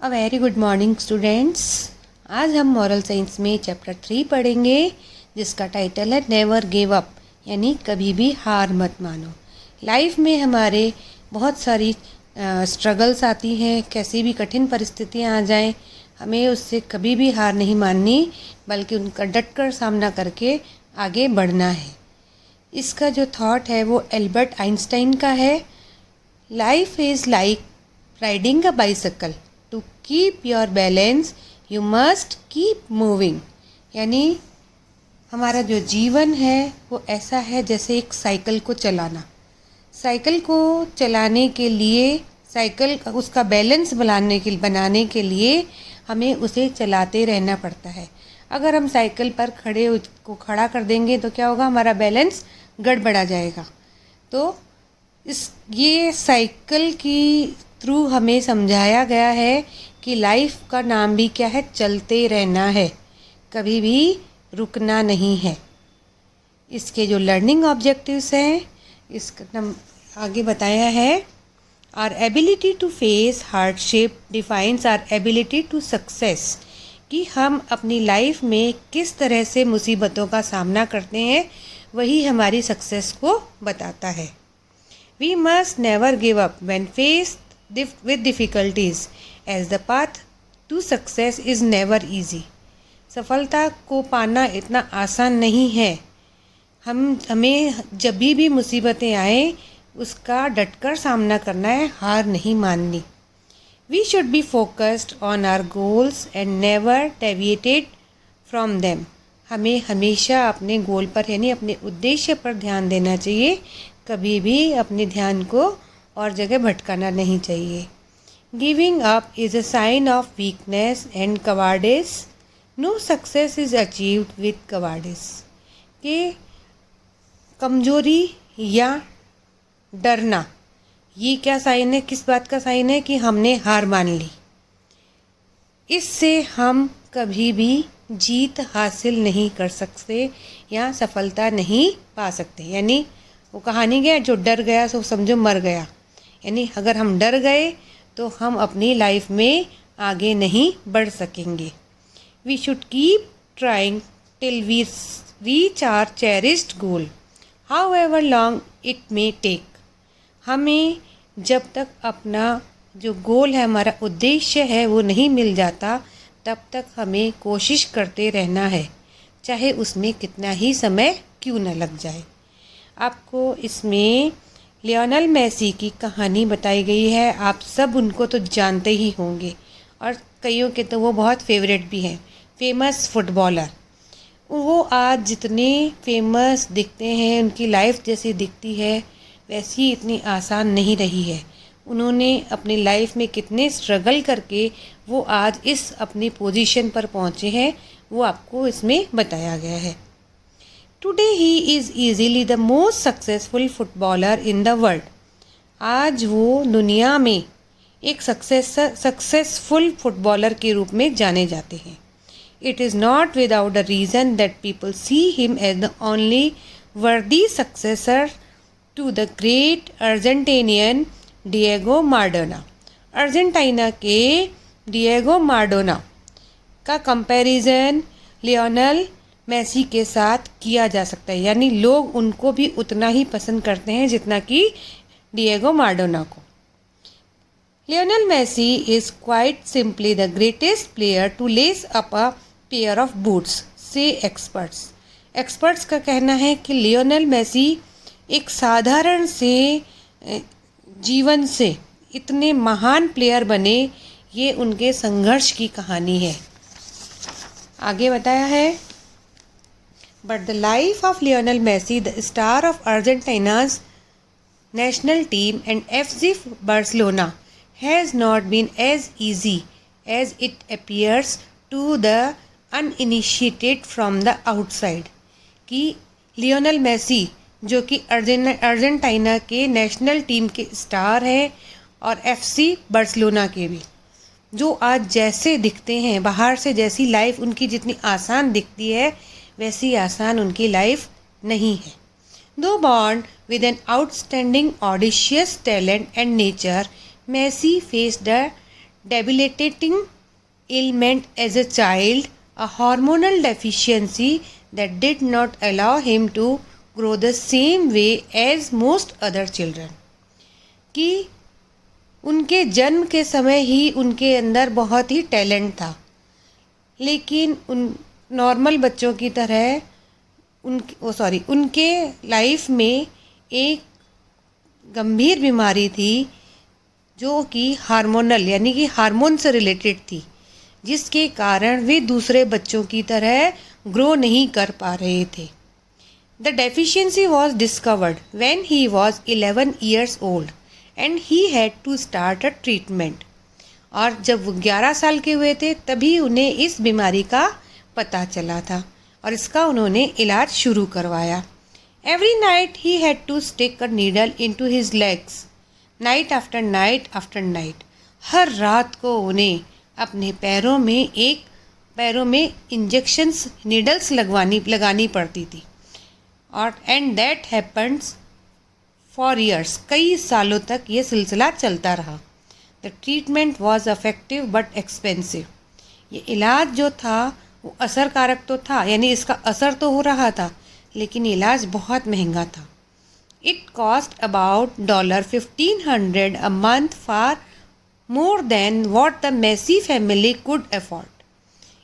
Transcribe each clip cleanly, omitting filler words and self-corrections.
A very good morning students. आज हम moral science में चैप्टर 3 पढ़ेंगे जिसका टाइटल है नेवर गिव अप, यानी कभी भी हार मत मानो। लाइफ में हमारे बहुत सारी स्ट्रगल्स आती हैं, कैसी भी कठिन परिस्थितियां आ जाएं, हमें उससे कभी भी हार नहीं माननी बल्कि उनका डटकर सामना करके आगे बढ़ना है। इसका जो थॉट है वो एल्बर्ट आइंस्टाइन का है। Life is like riding a bicycle, to keep your balance you must keep moving. यानी हमारा जो जीवन है वो ऐसा है जैसे एक साइकिल को चलाना। साइकिल को चलाने के लिए, साइकिल उसका बैलेंस बनाने के लिए हमें उसे चलाते रहना पड़ता है। अगर हम साइकिल पर खड़ा कर देंगे तो क्या होगा, हमारा बैलेंस गड़बड़ा जाएगा। तो ये साइकिल की थ्रू हमें समझाया गया है कि लाइफ का नाम भी क्या है, चलते रहना है, कभी भी रुकना नहीं है। इसके जो लर्निंग ऑब्जेक्टिव्स हैं इसका आगे बताया है। Our ability to face hardship defines our ability to success, कि हम अपनी लाइफ में किस तरह से मुसीबतों का सामना करते हैं वही हमारी सक्सेस को बताता है। We must never give up when faced with difficulties, as the path to success is never easy. सफलता को पाना इतना आसान नहीं है। हमें जब भी मुसीबतें आए उसका डटकर सामना करना है, हार नहीं माननी। We should be focused on our goals and never deviated from them. हमें हमेशा अपने गोल पर यानी अपने उद्देश्य पर ध्यान देना चाहिए, कभी भी अपने ध्यान को और जगह भटकाना नहीं चाहिए। Giving up is a sign of weakness and cowardice, no success is achieved with cowardice. कि कमजोरी या डरना, ये क्या साइन है, किस बात का साइन है, कि हमने हार मान ली। इससे हम कभी भी जीत हासिल नहीं कर सकते या सफलता नहीं पा सकते। यानी वो कहानी गया, जो डर गया सो समझो मर गया। यानी अगर हम डर गए तो हम अपनी लाइफ में आगे नहीं बढ़ सकेंगे। We should keep trying till we reach our cherished goal, however long it may take. हमें जब तक अपना जो गोल है, हमारा उद्देश्य है, वो नहीं मिल जाता तब तक हमें कोशिश करते रहना है, चाहे उसमें कितना ही समय क्यों न लग जाए। आपको इसमें लियोनेल मेसी की कहानी बताई गई है। आप सब उनको तो जानते ही होंगे और कईयों के तो वो बहुत फेवरेट भी हैं, फेमस फुटबॉलर। वो आज जितने फेमस दिखते हैं, उनकी लाइफ जैसी दिखती है वैसी इतनी आसान नहीं रही है। उन्होंने अपनी लाइफ में कितने स्ट्रगल करके वो आज इस अपनी पोजीशन पर पहुँचे हैं, वो आपको इसमें बताया गया है। Today he is easily the most successful footballer in the world. आज वो दुनिया में एक सक्सेसफुल फुटबॉलर के रूप में जाने जाते हैं। It is not without a reason that people see him as the only worthy successor to the great Argentinian Diego Maradona. Argentina के डिएगो माराडोना का कंपैरिजन लियोनेल मेसी के साथ किया जा सकता है। यानी लोग उनको भी उतना ही पसंद करते हैं जितना कि डिएगो माराडोना को। Lionel Messi is quite simply the greatest player to lace up a pair of boots, say experts. Experts का कहना है कि लियोनेल मेसी एक साधारण से जीवन से इतने महान प्लेयर बने, ये उनके संघर्ष की कहानी है। आगे बताया है, But the life of Lionel Messi, the star of Argentina's national team and FC Barcelona, has not been as easy as it appears to the uninitiated from the outside. कि लियोनेल मेसी जो कि Argentina के national team के star हैं और FC Barcelona के भी, जो आज जैसे दिखते हैं, बाहर से जैसी लाइफ उनकी जितनी आसान दिखती है वैसी आसान उनकी लाइफ नहीं है। दो born with an outstanding audacious talent and nature, Messi faced a debilitating ailment as a child, a hormonal deficiency that did not allow him to grow the same way as most other children. कि उनके जन्म के समय ही उनके अंदर बहुत ही talent था, लेकिन उन नॉर्मल बच्चों की तरह उनके लाइफ में एक गंभीर बीमारी थी जो कि हार्मोनल यानी कि हार्मोन से रिलेटेड थी, जिसके कारण वे दूसरे बच्चों की तरह ग्रो नहीं कर पा रहे थे. The deficiency was discovered when he was 11 years old and he had to start a treatment. और जब वो 11 साल के हुए थे तभी उन्हें इस बीमारी का पता चला था और इसका उन्होंने इलाज शुरू करवाया. Every night he had to stick a needle into his legs night after night after night. हर रात को उन्हें अपने पैरों में इंजेक्शंस नीडल्स लगानी पड़ती थी. और and that happens for years. कई सालों तक ये सिलसिला चलता रहा. The treatment was affective but expensive. ये इलाज जो था वो असरकारक तो था, यानी इसका असर तो हो रहा था, लेकिन इलाज बहुत महंगा था. It cost about $1,500 a month, far more than what the Messi family could afford.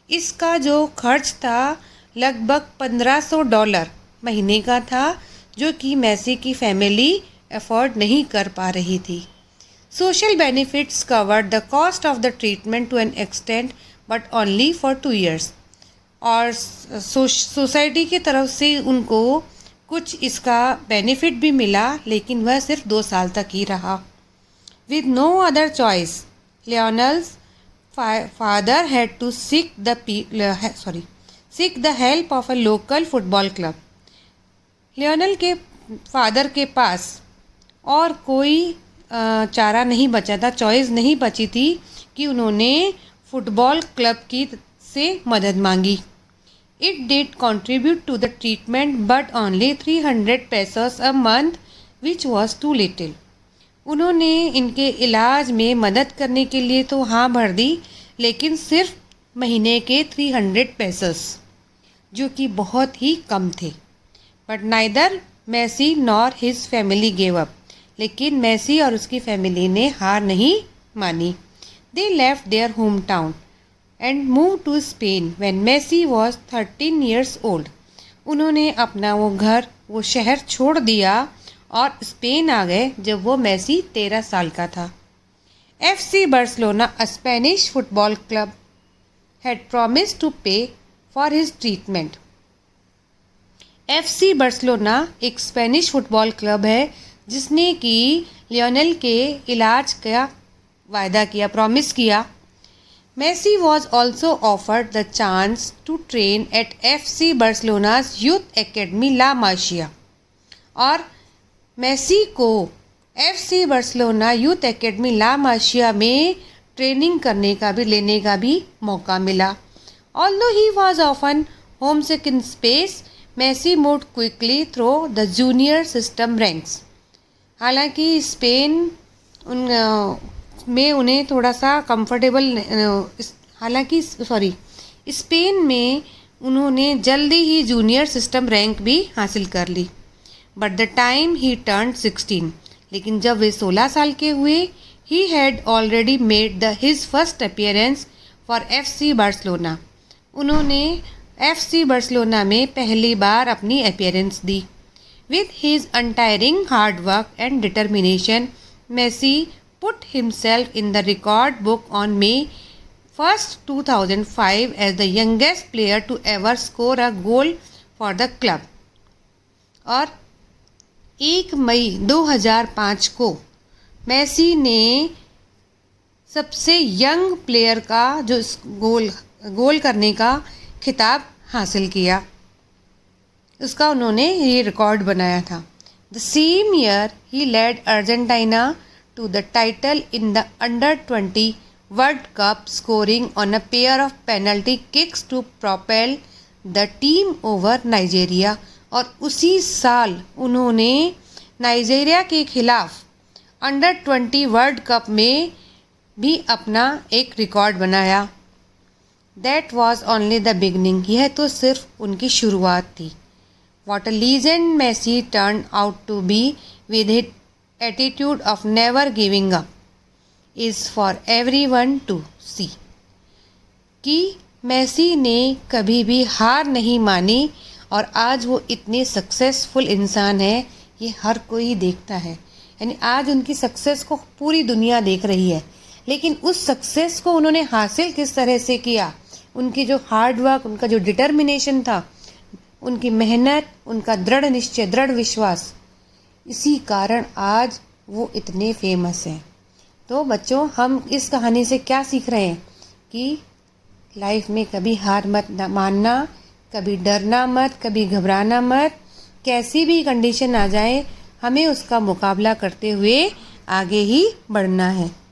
इसका जो खर्च था लगभग $1,500 महीने का था, जो कि मेसी की फैमिली अफोर्ड नहीं कर पा रही थी. Social benefits covered the cost of the treatment to an extent but only for 2 years. और सोसाइटी की तरफ से उनको कुछ इसका बेनिफिट भी मिला, लेकिन वह सिर्फ 2 साल तक ही रहा. With no other choice, Lionel's father had to seek the help of a local football club. Lionel के फादर के पास और कोई चारा नहीं बचा था, चॉइस नहीं बची थी कि उन्होंने फुटबॉल क्लब की से मदद मांगी. It did contribute to the treatment but only 300 pesos a month, which was too little. उन्होंने इनके इलाज में मदद करने के लिए तो हाँ भर दी, लेकिन सिर्फ महीने के 300 pesos, जो कि बहुत ही कम थे. But neither Messi nor his family gave up. लेकिन मेसी और उसकी फैमिली ने हार नहीं मानी. They left their home town and move to Spain when Messi was 13 years old. उन्होंने अपना वो शहर छोड़ दिया और स्पेन आ गए जब वो मेसी 13 साल का था. FC Barcelona, a Spanish football club, had promised to pay for his treatment. FC Barcelona एक स्पेनिश फुटबॉल क्लब है जिसने कि लियोनेल के इलाज का वायदा किया, प्रॉमिस किया. Messi was also offered the chance to train at FC Barcelona's youth academy La Masia. और मेसी को FC Barcelona youth academy La Masia में ट्रेनिंग लेने का भी मौका मिला. Although he was often homesick in Spain, Messi moved quickly through the junior system ranks. हालांकि Spain में उन्हें थोड़ा सा स्पेन में उन्होंने जल्दी ही जूनियर सिस्टम रैंक भी हासिल कर ली. But the time he turned 16, लेकिन जब वे 16 साल के हुए, he had already made his first appearance for FC Barcelona. उन्होंने FC बार्सिलोना में पहली बार अपनी अपीयरेंस दी. With his untiring hard work and determination, Messi put himself in the record book on May 1st, 2005 as the youngest player to ever score a goal for the club. और 1 मई 2005 को Messi ने सबसे young player का जो गोल करने का खिताब हासिल किया, उसका उन्होंने ये रिकॉर्ड बनाया था. The same year he led Argentina to the title in the under twenty world cup, scoring on a pair of penalty kicks to propel the team over Nigeria. और उसी साल उन्होंने नाइजीरिया के खिलाफ अंडर-20 वर्ल्ड कप में भी अपना एक रिकॉर्ड बनाया। That was only the beginning, यह तो सिर्फ उनकी शुरुआत थी। What a legend Messi turn out to be with his attitude of never giving up is for everyone to see. कि मेसी ने कभी भी हार नहीं मानी और आज वो इतने सक्सेसफुल इंसान है, ये हर कोई देखता है। यानी आज उनकी सक्सेस को पूरी दुनिया देख रही है। लेकिन उस सक्सेस को उन्होंने हासिल किस तरह से किया, उनकी जो हार्ड वर्क, उनका जो डिटर्मिनेशन था, उनकी मेहनत, उनका दृढ़ निश्चय, दृढ़ विश्वास, इसी कारण आज वो इतने फेमस हैं। तो बच्चों, हम इस कहानी से क्या सीख रहे हैं कि लाइफ में कभी हार मत मानना, कभी डरना मत, कभी घबराना मत। कैसी भी कंडीशन आ जाए, हमें उसका मुकाबला करते हुए आगे ही बढ़ना है।